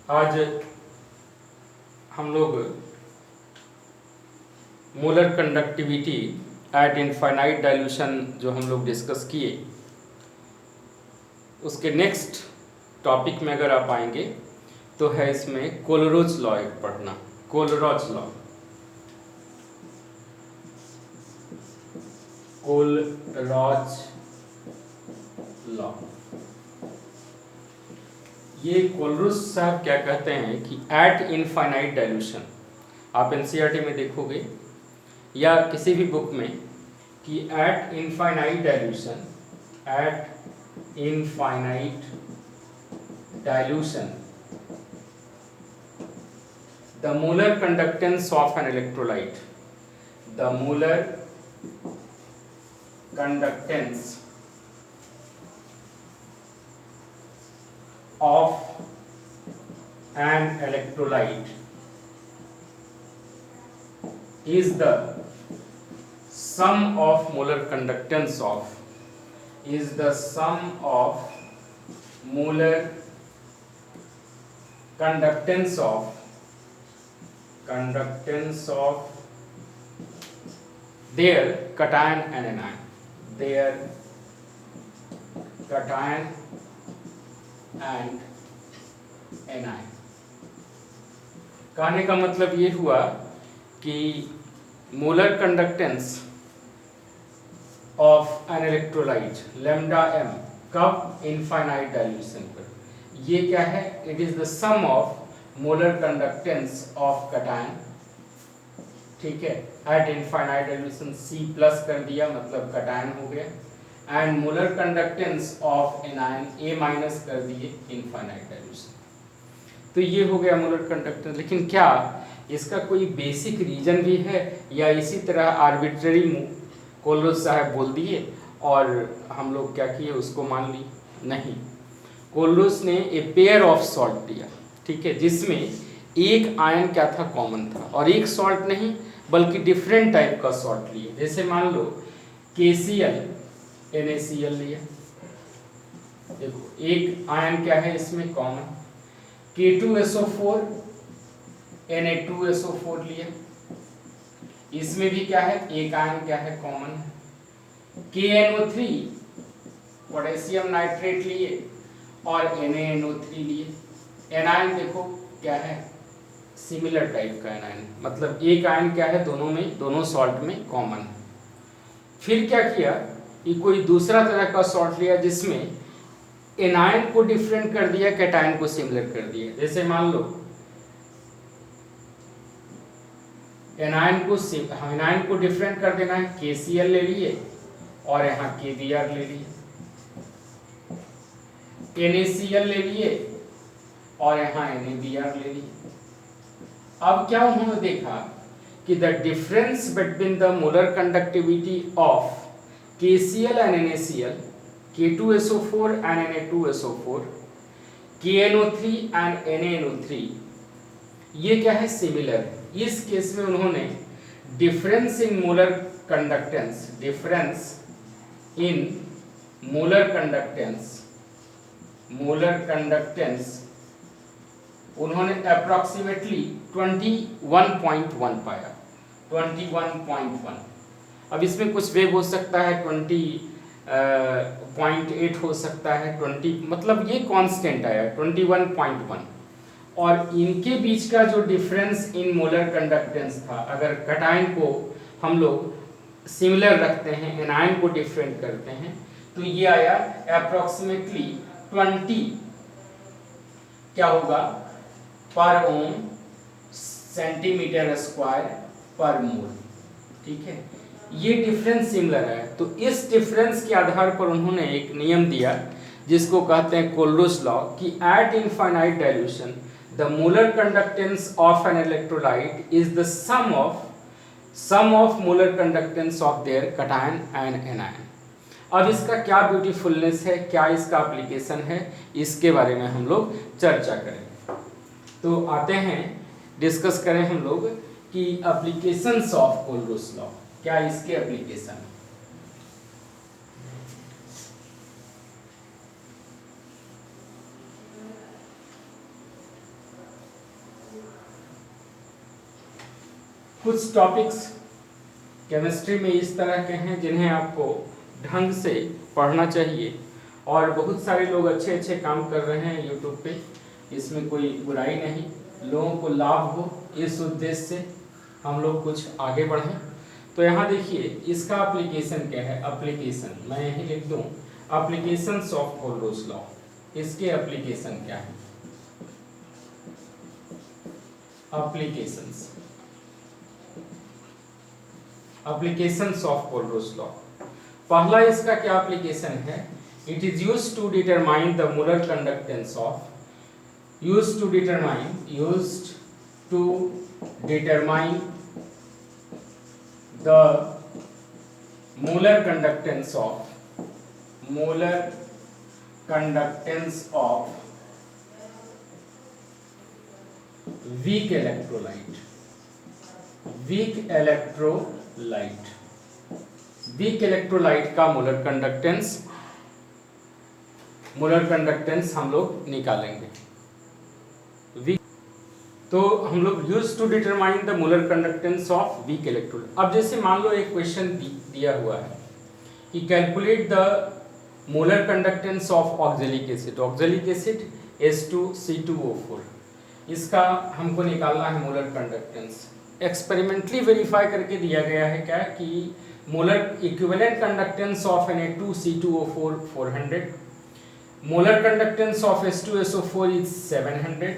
आज हम लोग molar conductivity eight infinite dilution जो हम लोग डिस्कस किए, उसके नेक्स्ट टॉपिक में अगर आप आएंगे तो है इसमें कोलरोज लॉ एक पढ़ना। कोलरोज लॉ, कोलरोज लॉ। ये कोलरोज साहब क्या कहते हैं कि एट इनफाइनाइट डाइल्यूशन, आप एनसीईआरटी में देखोगे या किसी भी बुक में कि at infinite dilution, eight infinite dilution the molar conductance of an electrolyte, the molar conductance of an electrolyte is the sum of molar conductance of, is the sum of molar conductance of their cation and anion, their cation and anion। कहने का मतलब ये हुआ कि molar conductance of an electrolyte lambda M कब infinite dilution पर, ये क्या है, it is the sum of molar conductance of cation, ठीक है, at infinite dilution C plus कर दिया मतलब कटायन हो गया, and molar conductance of anion A minus कर दिए इनफाइनाइट डाइल्यूशन। तो ये हो गया मोलर कंडक्टेंस। लेकिन क्या इसका कोई बेसिक रीजन भी है या इसी तरह आर्बिट्ररी कोलरोज साहब बोल दिए और हम लोग क्या किए उसको मान ली? नहीं, कोलरोज ने ए पेयर ऑफ सॉल्ट दिया, ठीक है, जिसमें एक आयन क्या था, कॉमन था, और एक सॉल्ट नहीं बल्कि डिफरेंट टाइप का सॉल्ट लिए। जैसे मान लो KCl NaCl लिया, देखो एक आयन क्या है इसमें कॉमन, K2SO4 Na2SO4 लिया, इसमें भी क्या है एक आयन क्या है कॉमन, KNO3 पोटेशियम नाइट्रेट लिए और NaNO3 लिए। एनायन देखो क्या है, सिमिलर टाइप का एनायन, मतलब एक आयन क्या है दोनों में, दोनों सॉल्ट में कॉमन है। फिर क्या किया कि कोई दूसरा तरह का सॉल्ट लिया जिसमें एनायन को डिफरेंट कर दिया, कैटायन को सिमिलर कर दिया। जैसे मान लो एनायन को डिफरेंट कर देना है, KCl ले लिए और यहाँ KBr ले लिए, NaCl ले लिए और यहाँ NaBr ले लिए। अब क्या उन्होंने देखा कि the difference between the molar conductivity of KCl and NaCl, K2SO4 and Na2SO4, KNO3 and NaNO3, ये क्या है सिमिलर। इस केस में उन्होंने difference in molar conductance, difference in molar conductance उन्होंने अप्रॉक्सीमेटली 21.1 पाया, 21.1। अब इसमें कुछ वेव हो सकता है, 20.8 हो सकता है, 20, मतलब ये कांस्टेंट आया 21.1। और इनके बीच का जो डिफरेंस इन मोलर कंडक्टेंस था, अगर कटायन को हम लोग सिमिलर रखते हैं, एनायन को डिफरेंट करते हैं, तो ये आया अप्रॉक्सीमेटली 20 क्या होगा पर ओम सेंटीमीटर स्क्वायर पर मोल, ठीक है। ये डिफरेंस सिमिलर है, तो इस डिफरेंस के आधार पर उन्होंने एक नियम दिया जिसको कहते हैं कोलरोज लॉ, कि at infinite dilution the molar conductance of an electrolyte is the sum of molar conductance of their cation and anion. अब इसका क्या ब्यूटीफुलनेस है, क्या इसका एप्लीकेशन है, इसके बारे में हम लोग चर्चा करें। तो आते हैं, डिस्कस करें हम लोग कि एप्लीकेशंस ऑफ कोलरोज लॉ, क्या इसके एप्लीकेशन। कुछ टॉपिक्स केमिस्ट्री में इस तरह के हैं जिन्हें आपको ढंग से पढ़ना चाहिए, और बहुत सारे लोग अच्छे अच्छे काम कर रहे हैं यूट्यूब पे, इसमें कोई बुराई नहीं, लोगों को लाभ हो इस उद्देश्य से हम लोग कुछ आगे बढ़ें। तो यहाँ देखिए इसका एप्लीकेशन क्या है, एप्लीकेशन मैं यही लिख दूँ, एप्लीकेशंस ऑफ होल्डर्स लॉ। इसके एप्लीकेशन क्या है, एप्लीकेशंस ऑफ होल्डर्स लॉ। पहला इसका क्या एप्लीकेशन है, it is used to determine the molar conductance of, used to determine the molar conductance of weak electrolyte का मोलर कंडक्टेंस हम लोग निकालेंगे। तो हम लोग use to determine the molar conductance of weak electrolyte. अब जैसे मान लो एक क्वेश्चन दिया हुआ है कि calculate the molar conductance of oxalic acid H2C2O4, इसका हमको निकालना है मोलर कंडक्टेंस। एक्सपेरिमेंटली वेरीफाई करके दिया गया है क्या कि molar equivalent conductance of Na2C2O4 400, molar conductance of H2SO4 is 700,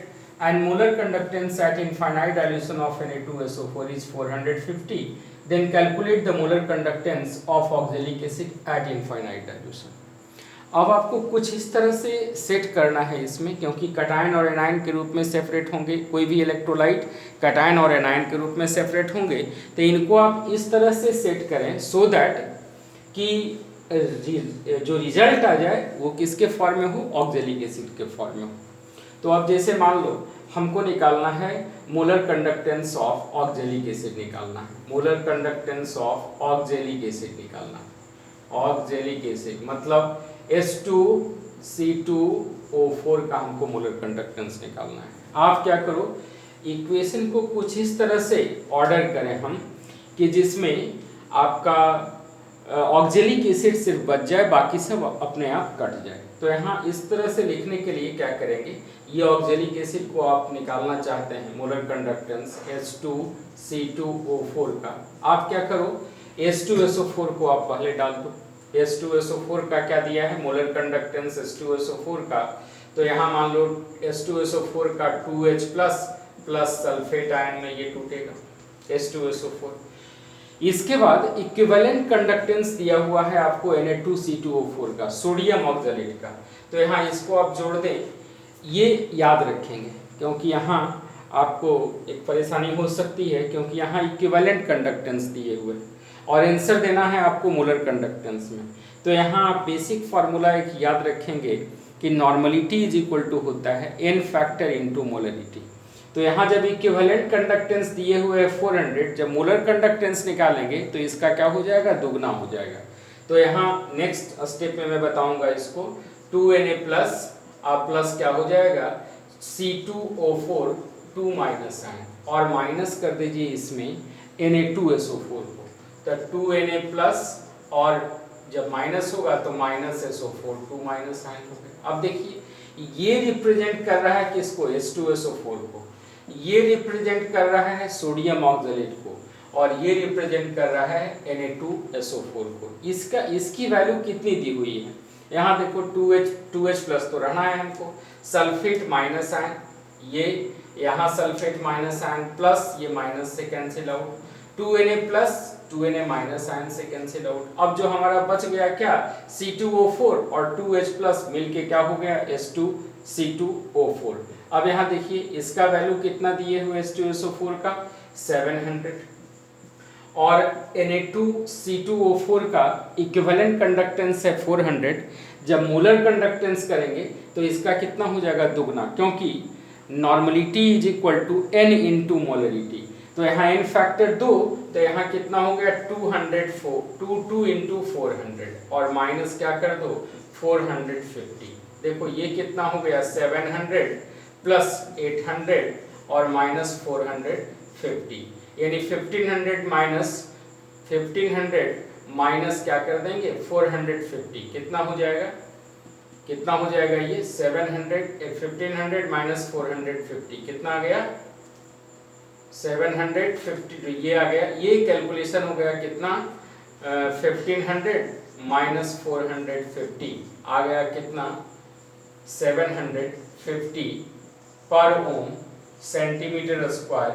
and molar conductance at infinite dilution of Na2SO4 is 450. Then calculate the molar conductance of oxalic acid at infinite dilution. अब आपको कुछ इस तरह से सेट करना है इसमें, क्योंकि कटायन और एनायन के रूप में सेपरेट होंगे, कोई भी इलेक्ट्रोलाइट कटायन और एनायन के रूप में सेपरेट होंगे, तो इनको आप इस तरह से सेट करें सो दैट कि जो रिजल्ट आ जाए वो किसके फॉर्म में हो, ऑक्जेलिक एसिड के फॉर्म में हो। तो अब जैसे मान लो हमको निकालना है molar conductance of oxalic acid निकालना है, molar conductance of oxalic acid निकालना है। ऑक्जेलिक एसिड मतलब H2C2O4 का हमको मोलर कंडक्टेंस निकालना है। आप क्या करो, इक्वेशन को कुछ इस तरह से ऑर्डर करें हम कि जिसमें आपका ऑक्जेलिक एसिड सिर्फ बच जाए, बाकी सब अपने आप कट जाए। तो यहाँ इस तरह से लिखने के लिए क्या करेंगे, ये ऑक्जेलिक एसिड को आप निकालना चाहते हैं मोलर कंडक्टेंस H2C2O4 का, आप क्या करो H2SO4 को आप पहले डाल दो। H2SO4 का क्या दिया है, मोलर कंडक्टेंस H2SO4 का, तो यहाँ मान लो H2SO4 का 2H प्लस सल्फेट आयन में ये टूटेगा H2SO4। इसके बाद इक्विवेलेंट कंडक्टेंस दिया हुआ है आपको Na2C2O4 का, सोडियम ऑक्जेलेट का, तो यहाँ इसको आप जोड़ दें। ये याद रखेंगे क्योंकि यहाँ आपको एक परेशानी हो सकती है, क्योंकि यहाँ इक्विवेलेंट कंडक्टेंस दिए हुए और आंसर देना है आपको मोलर कंडक्टेंस में। तो यहाँ आप बेसिक फार्मूला एक याद रखेंगे कि नॉर्मलिटी इज इक्वल टू होता है n फैक्टर इनटू मोलरिटी। तो यहाँ जब इक्विवेलेंट कंडक्टेंस दिए हुए 400, जब मोलर कंडक्टेंस निकालेंगे तो इसका क्या हो जाएगा, दुगना हो जाएगा। तो यहाँ नेक्स्ट स्टेप में मैं बताऊंगा इसको, 2Na प्लस आप प्लस क्या हो जाएगा C2O4 2 माइनस आयन, और माइनस कर दीजिए इसमें Na2SO4 को, तो 2Na प्लस और जब माइनस होगा तो माइनस SO4 2 माइनस आयन हो गया। अब देखिए ये रिप्रेजेंट कर रहा है किसको, H2SO4 को, ये रिप्रेजेंट कर रहा है सोडियम ऑक्जेलेट को, और ये रिप्रेजेंट कर रहा है Na2SO4 को। इसकी वैल्यू कितनी दी हुई है, यहाँ देखो 2H प्लस तो रहना है हमको, सल्फेट माइनस आयन, ये यहाँ सल्फेट माइनस आयन प्लस ये माइनस से cancel out, 2Na plus 2Na minus ion से कैंसिल आउट। अब जो हमारा बच गया क्या, C2O4 और 2H प्लस मिलके क्या हो गया H2C2O4। अब यहाँ देखिए इसका वैल्यू कितना दिए हुए H2SO4 का 700, और Na2C2O4 का इक्विवेलेंट कंडक्टेंस है 400। जब मोलर कंडक्टेंस करेंगे तो इसका कितना हो जाएगा, दुगना, क्योंकि normality is equal to n into molarity. तो यहाँ n फैक्टर 2, तो यहाँ कितना हो गया 2 इंटू 400, और माइनस क्या कर दो 450। देखो ये कितना हो गया 700 प्लस 800 और माइनस 450। यानी 1500 माइनस क्या कर देंगे 450, कितना हो जाएगा ये 1500 माइनस 450 कितना आ गया 750, ये आ गया, ये कैलकुलेशन हो गया कितना 1500 माइनस 450 आ गया कितना 750 पर ओम सेंटीमीटर स्क्वायर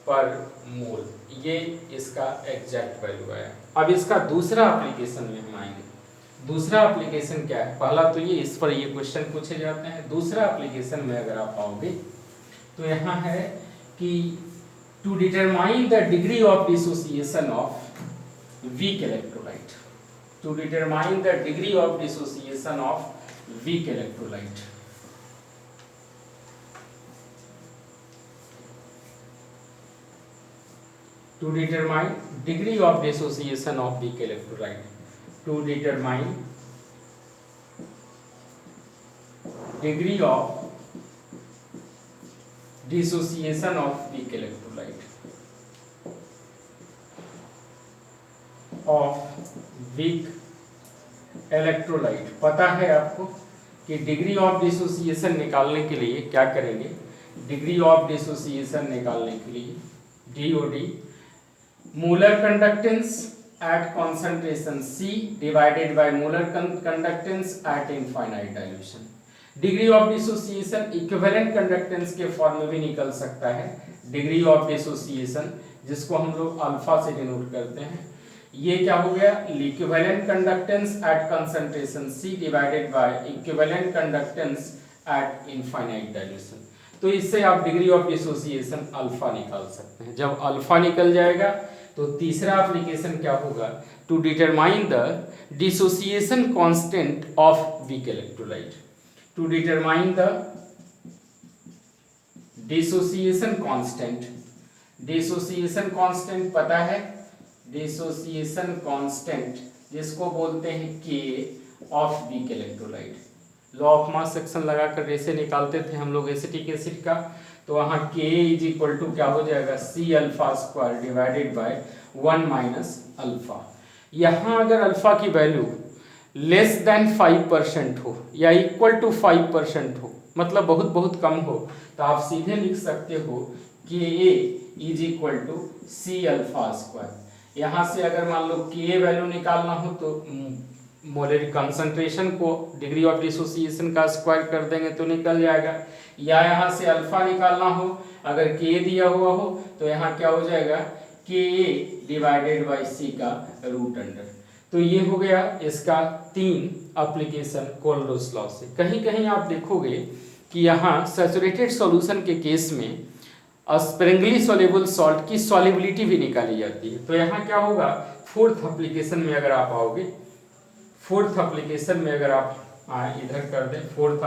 पर मोल, ये इसका एग्जैक्ट वैल्यू आया। अब इसका दूसरा एप्लीकेशन में हम आएंगे। दूसरा एप्लीकेशन क्या है, पहला तो ये इस पर ये क्वेश्चन पूछे जाते हैं। दूसरा एप्लीकेशन में अगर आप आओगे तो यहाँ है कि to determine the degree of dissociation of weak electrolyte, to determine the degree of dissociation of weak electrolyte. To determine degree of dissociation of weak electrolyte, to determine degree of dissociation of weak electrolyte पता है आपको कि degree of dissociation निकालने के लिए क्या करेंगे, degree of dissociation निकालने के लिए DOD molar conductance at concentration C divided by molar conductance at infinite dilution। Degree of dissociation equivalent conductance के फॉर्म में भी निकल सकता है। डिग्री ऑफ डिसोसिएशन जिसको हम लोग अल्फा से डिनोट करते हैं, ये क्या हो गया equivalent conductance at concentration C divided by equivalent conductance at infinite dilution. तो इससे आप डिग्री ऑफ डिसोसिएशन अल्फा निकाल सकते हैं। जब अल्फा निकल जाएगा तो तीसरा एप्लीकेशन क्या होगा, to determine the dissociation constant of weak electrolyte, to determine the dissociation constant. Dissociation constant पता है, डिसोसिएशन कांस्टेंट जिसको बोलते हैं K of weak electrolyte. Law of mass action लगाकर रेसे निकालते थे हम लोग एसिटिक एसिड का, तो वहाँ K इज इक्वल टू क्या हो जाएगा C alpha square divided by 1 minus alpha. यहाँ अगर अल्फा की वैल्यू लेस देन 5% हो या इक्वल टू 5% हो, मतलब बहुत बहुत कम हो, तो आप सीधे लिख सकते हो Ka is equal to C alpha square. यहाँ से अगर मान लो Ka वैल्यू निकालना हो तो मोलर कंसंट्रेशन को डिग्री ऑफ डिसोसिएशन का स्क्वायर कर देंगे तो निकल जाएगा, या यहाँ से अल्फा निकालना हो अगर Ka दिया हुआ हो तो यहाँ क्या हो जाएगा Ka डिवाइडेड बाई C का रूट अंडर। तो ये हो गया इसका 3 एप्लीकेशन कोल्डोस लॉ से। कहीं कहीं आप देखोगे कि यहाँ सैचुरेटेड सॉल्यूशन के केस में स्प्रिंगली सॉल्युबल सॉल्ट की सॉल्युबिलिटी भी निकाली जाती है। तो यहाँ क्या होगा, फोर्थ एप्लीकेशन में अगर आप आओगे, फोर्थ एप्लीकेशन में अगर आप इधर कर दें, फोर्थ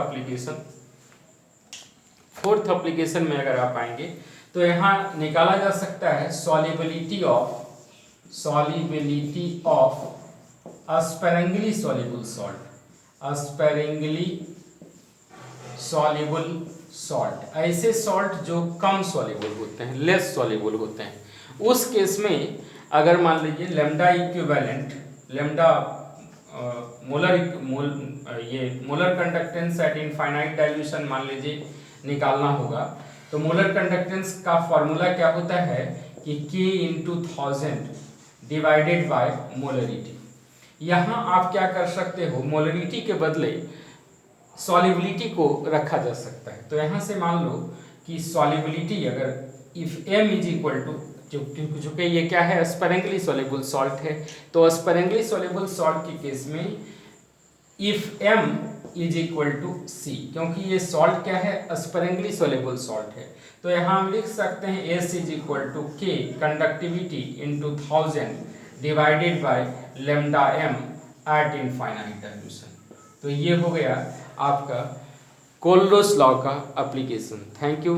एप्लीकेशन में अगर आप आएंगे तो यहाँ निकाला जा सकता है solubility of sparingly soluble salt, sparingly soluble salt, ऐसे सॉल्ट जो कम सॉल्युबल होते हैं, लेस सॉल्युबल होते हैं। उस केस में अगर मान लीजिए lambda equivalent, lambda molar conductance at infinite dilution मान लीजिए निकालना होगा, तो मोलर कंडक्टेंस का फॉर्मूला क्या होता है कि K into 1000 divided bye molarity. यहाँ आप क्या कर सकते हो, मोलरिटी के बदले सॉल्युबिलिटी को रखा जा सकता है। तो यहाँ से मान लो कि सॉल्युबिलिटी अगर if m is equal to, चूंकि ये क्या है स्पेरेंगली सॉल्युबल सॉल्ट है, तो स्पेरेंगली सॉल्युबल सॉल्ट के केस में if m is equal to C, क्योंकि ये सॉल्ट क्या है स्पेरेंगली सॉल्युबल सॉल्ट है, तो यहाँ हम लिख सकते हैं S is equal to K conductivity into 1000 divided by lambda m at infinite dilution. तो ये हो गया आपका कोल्डोस लॉ का एप्लीकेशन। Thank you.